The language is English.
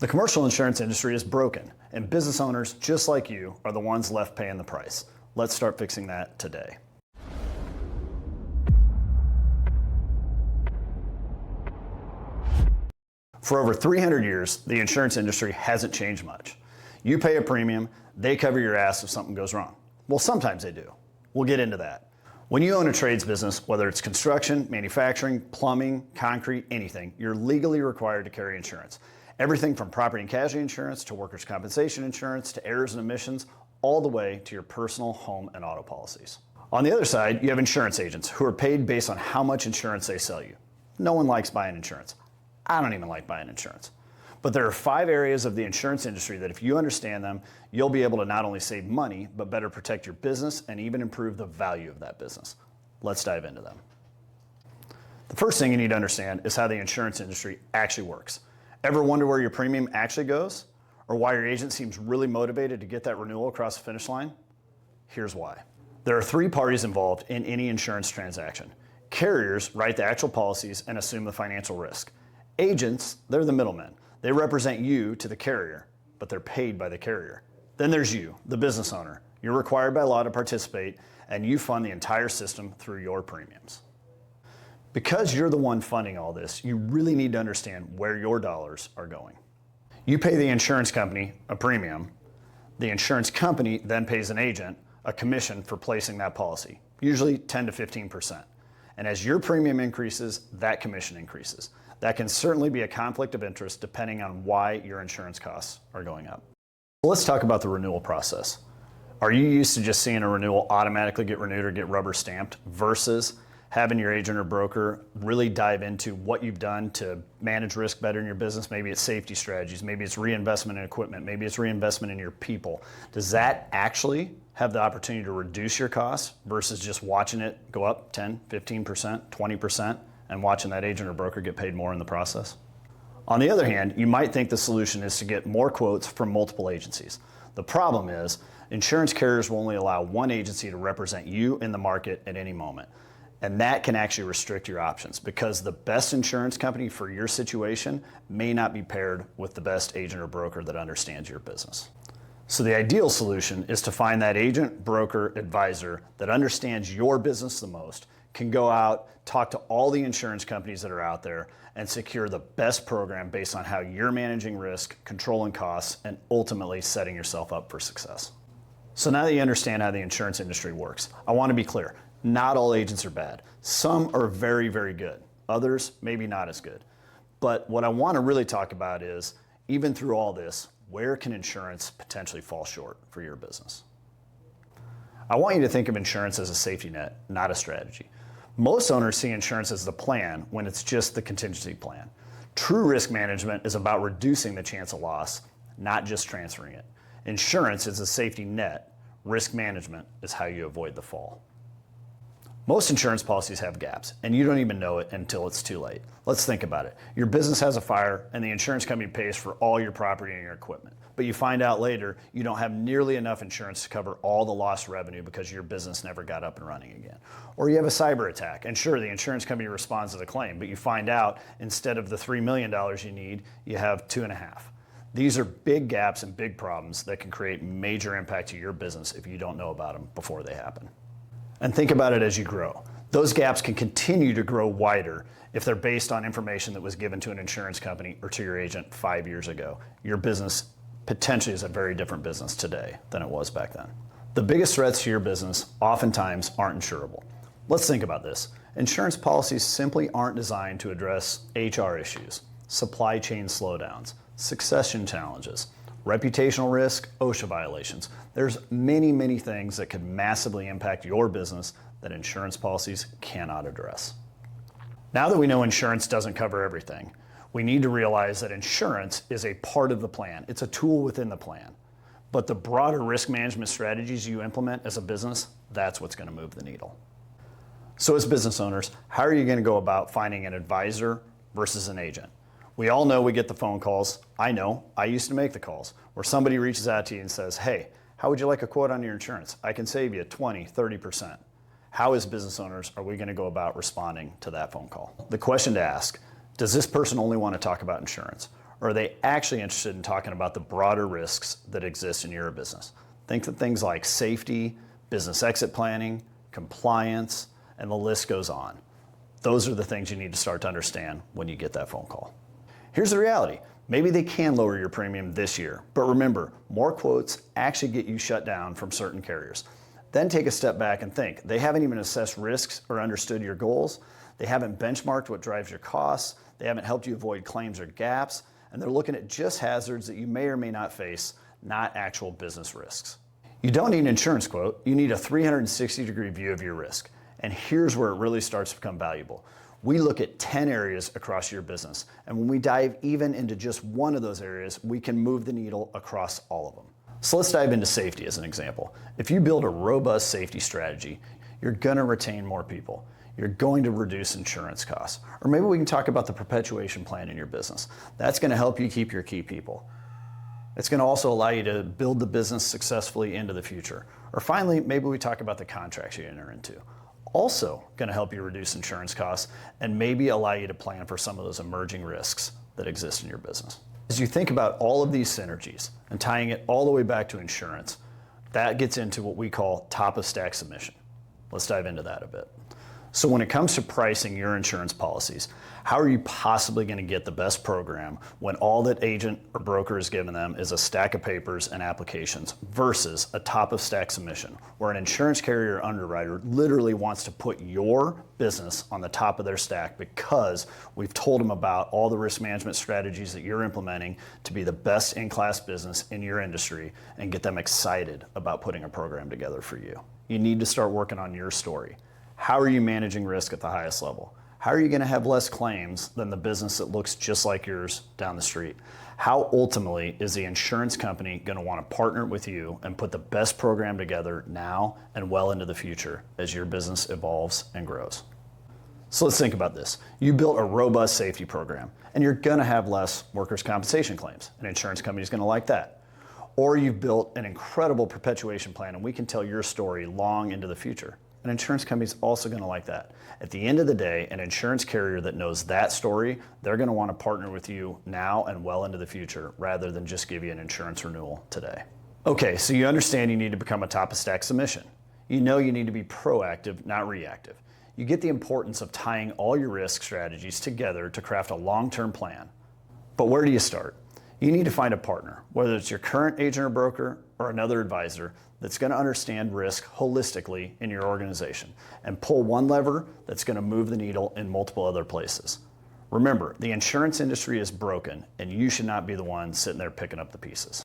The commercial insurance industry is broken, and business owners just like you are the ones left paying the price. Let's start fixing that today. For over 300 years, the insurance industry hasn't changed much. You pay a premium, they cover your ass if something goes wrong. Well, sometimes they do. We'll get into that. When you own a trades business, whether it's construction, manufacturing, plumbing, concrete, anything, you're legally required to carry insurance. Everything from property and casualty insurance to workers' compensation insurance to errors and omissions, all the way to your personal home and auto policies. On the other side, you have insurance agents who are paid based on how much insurance they sell you. No one likes buying insurance. I don't even like buying insurance. But there are 5 areas of the insurance industry that if you understand them, you'll be able to not only save money, but better protect your business and even improve the value of that business. Let's dive into them. The first thing you need to understand is how the insurance industry actually works. Ever wonder where your premium actually goes? Or why your agent seems really motivated to get that renewal across the finish line? Here's why. There are 3 parties involved in any insurance transaction. Carriers write the actual policies and assume the financial risk. Agents, they're the middlemen. They represent you to the carrier, but they're paid by the carrier. Then there's you, the business owner. You're required by law to participate, and you fund the entire system through your premiums. Because you're the one funding all this, you really need to understand where your dollars are going. You pay the insurance company a premium. The insurance company then pays an agent a commission for placing that policy, usually 10 to 15%. And as your premium increases, that commission increases. That can certainly be a conflict of interest depending on why your insurance costs are going up. Let's talk about the renewal process. Are you used to just seeing a renewal automatically get renewed or get rubber stamped versus having your agent or broker really dive into what you've done to manage risk better in your business? Maybe it's safety strategies, maybe it's reinvestment in equipment, maybe it's reinvestment in your people. Does that actually have the opportunity to reduce your costs versus just watching it go up 10, 15%, 20% and watching that agent or broker get paid more in the process? On the other hand, you might think the solution is to get more quotes from multiple agencies. The problem is insurance carriers will only allow one agency to represent you in the market at any moment. And that can actually restrict your options because the best insurance company for your situation may not be paired with the best agent or broker that understands your business. So the ideal solution is to find that agent, broker, advisor that understands your business the most, can go out, talk to all the insurance companies that are out there, and secure the best program based on how you're managing risk, controlling costs, and ultimately setting yourself up for success. So now that you understand how the insurance industry works, I want to be clear. Not all agents are bad. Some are very, very good. Others, maybe not as good. But what I want to really talk about is, even through all this, where can insurance potentially fall short for your business? I want you to think of insurance as a safety net, not a strategy. Most owners see insurance as the plan when it's just the contingency plan. True risk management is about reducing the chance of loss, not just transferring it. Insurance is a safety net. Risk management is how you avoid the fall. Most insurance policies have gaps, and you don't even know it until it's too late. Let's think about it. Your business has a fire, and the insurance company pays for all your property and your equipment. But you find out later you don't have nearly enough insurance to cover all the lost revenue because your business never got up and running again. Or you have a cyber attack, and sure, the insurance company responds to the claim, but you find out instead of the $3 million you need, you have $2.5 million. These are big gaps and big problems that can create major impact to your business if you don't know about them before they happen. And think about it as you grow. Those gaps can continue to grow wider if they're based on information that was given to an insurance company or to your agent 5 years ago. Your business potentially is a very different business today than it was back then. The biggest threats to your business oftentimes aren't insurable. Let's think about this. Insurance policies simply aren't designed to address HR issues, supply chain slowdowns, succession challenges, reputational risk, OSHA violations. There's many, many things that could massively impact your business that insurance policies cannot address. Now that we know insurance doesn't cover everything, we need to realize that insurance is a part of the plan. It's a tool within the plan. But the broader risk management strategies you implement as a business, that's what's going to move the needle. So as business owners, how are you going to go about finding an advisor versus an agent? We all know we get the phone calls. I know, I used to make the calls, where somebody reaches out to you and says, hey, how would you like a quote on your insurance? I can save you 20, 30%. How as business owners are we going to go about responding to that phone call? The question to ask, does this person only want to talk about insurance? Or are they actually interested in talking about the broader risks that exist in your business? Think of things like safety, business exit planning, compliance, and the list goes on. Those are the things you need to start to understand when you get that phone call. Here's the reality. Maybe they can lower your premium this year, but remember, more quotes actually get you shut down from certain carriers. Then take a step back and think. They haven't even assessed risks or understood your goals. They haven't benchmarked what drives your costs. They haven't helped you avoid claims or gaps. And they're looking at just hazards that you may or may not face, not actual business risks. You don't need an insurance quote. You need a 360-degree view of your risk. And here's where it really starts to become valuable. We look at 10 areas across your business. And when we dive even into just one of those areas, we can move the needle across all of them. So let's dive into safety as an example. If you build a robust safety strategy, you're gonna retain more people. You're going to reduce insurance costs. Or maybe we can talk about the perpetuation plan in your business. That's gonna help you keep your key people. It's gonna also allow you to build the business successfully into the future. Or finally, maybe we talk about the contracts you enter into. Also gonna help you reduce insurance costs and maybe allow you to plan for some of those emerging risks that exist in your business. As you think about all of these synergies and tying it all the way back to insurance, that gets into what we call top of stack submission. Let's dive into that a bit. So when it comes to pricing your insurance policies, how are you possibly going to get the best program when all that agent or broker is giving them is a stack of papers and applications versus a top of stack submission where an insurance carrier or underwriter literally wants to put your business on the top of their stack because we've told them about all the risk management strategies that you're implementing to be the best in-class business in your industry and get them excited about putting a program together for you. You need to start working on your story. How are you managing risk at the highest level? How are you going to have less claims than the business that looks just like yours down the street? How ultimately is the insurance company going to want to partner with you and put the best program together now and well into the future as your business evolves and grows? So let's think about this. You built a robust safety program and you're going to have less workers' compensation claims. An insurance company is going to like that. Or you've built an incredible perpetuation plan and we can tell your story long into the future. An insurance company is also going to like that. At the end of the day, an insurance carrier that knows that story, they're going to want to partner with you now and well into the future rather than just give you an insurance renewal today. Okay, so you understand you need to become a top of stack submission. You know you need to be proactive, not reactive. You get the importance of tying all your risk strategies together to craft a long-term plan. But where do you start? You need to find a partner, whether it's your current agent or broker or another advisor that's going to understand risk holistically in your organization and pull one lever that's going to move the needle in multiple other places. Remember, the insurance industry is broken and you should not be the one sitting there picking up the pieces.